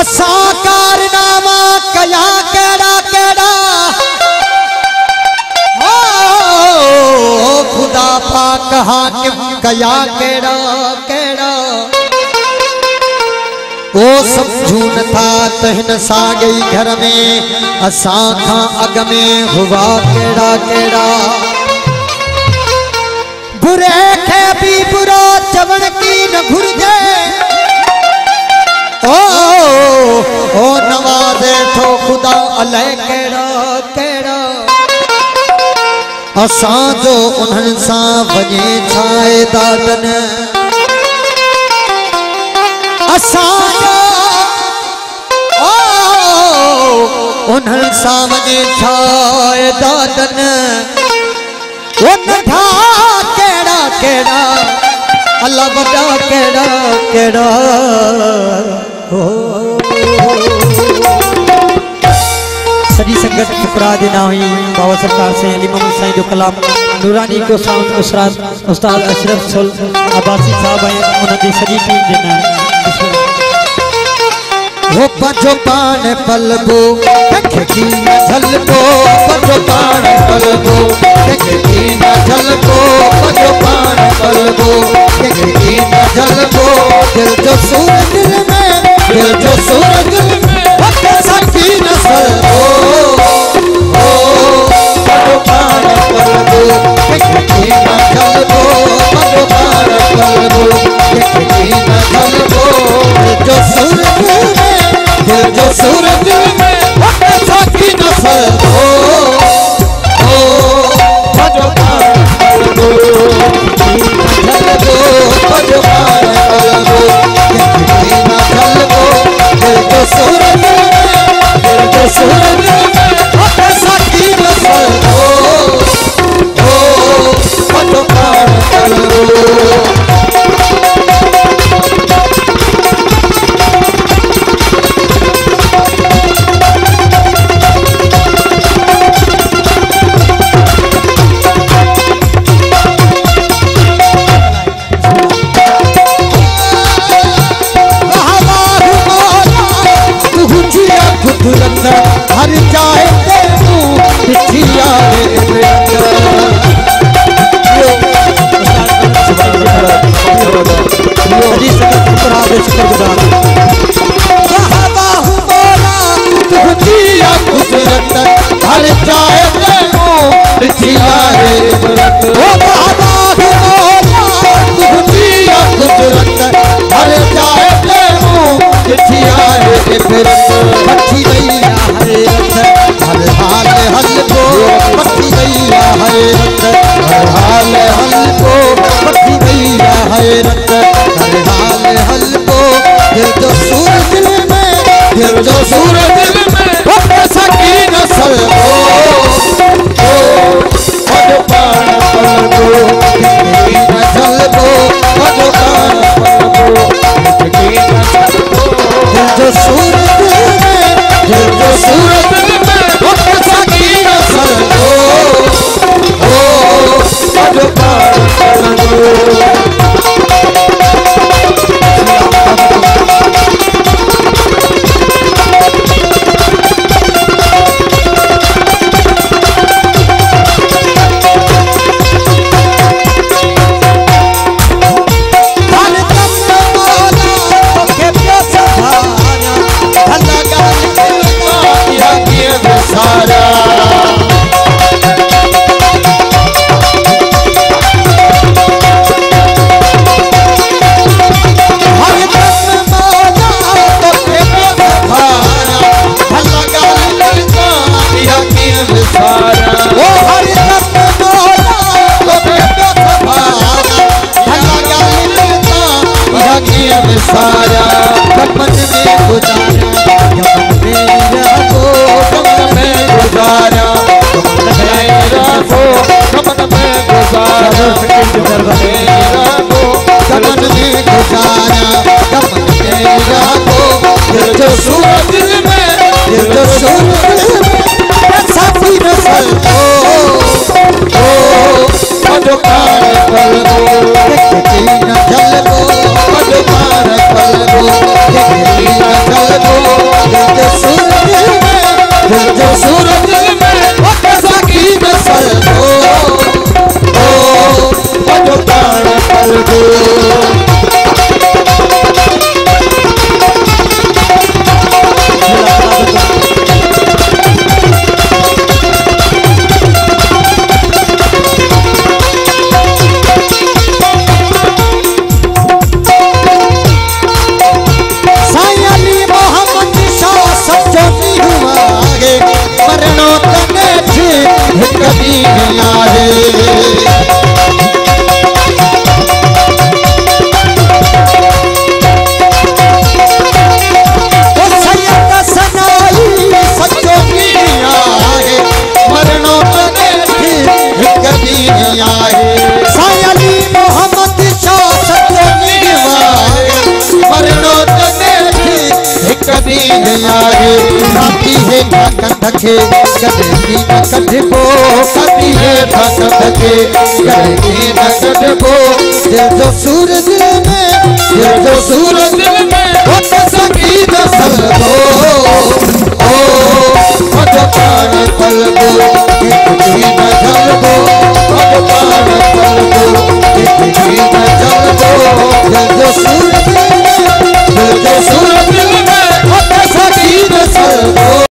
असा कारनामा कया केड़ा केड़ा हो खुदा पाक हाकिम कया केड़ा केड़ा वो समझून था तहन सा गई घर में असा खा अग में हुआ केड़ा केड़ा बुरे खे भी बुरा चवण की न घुरजे ओ नवाजे थो खुदा अलै केड़ा केड़ा असा जो उन्हनि सां वञे छाए दादन असा उन्हनि सां वञे छाए दादन वो नंढा केड़ा केड़ा अल्लाह वॾा केड़ा केड़ा हो सॼी संगत शुक्रा देना हुई बाबा सरकार से इमाम साईं जो कलाम नूरानी को साउंड उस्ताद अशरफ सुल अब्बासी साहब हैं उन्होंने सॼी टीम देना वो पंजो पान पलबो देखी न झलको पंजो पान पलबो देखी न झलको पंजो पान पलबो देखी न झलको दिल जो सूरज दिल में दिल जो सूरज दिल में वक्त सकी नसल ओ पंजो पान पलबो देखी न झलको पंजो पान पलबो देखी न झलको दिल जो सूरज दिल में दिल जो सूरज में वक्त साकी नसल ओ पंजो पान पलबो झलको पंजो पान पलबो देखी न झलको दिल जो सूरज में दिल जो सूरज में वक्त साकी नसल ओ पंजो पान पलबो हर जाए तेनू पिछिया हर जाए तेनू पिछिया हर जाए तेनू पिछिया पक्षी गैया हर हाल हल्को पक्षी गैया हर हाल हल्को पक्षी गैया हर हाल हल्को दिल जो सूरज दिल में दिल जो सूरज दिल में वक्त सकी नसल ओ पंजो पान पलबो देखी न झलको पंजो पान पलबो देखी न झलको दिल जो सूरज दिल में दिल जो सूरज दिल में वक्त सकी नसल ओ पंजो पान पलबो झलको आगे काटी है ना कंधके कदे की न कटबो काटी है ना कंधके कदे की न कटबो दिल जो सूरज में दिल जो सूरज में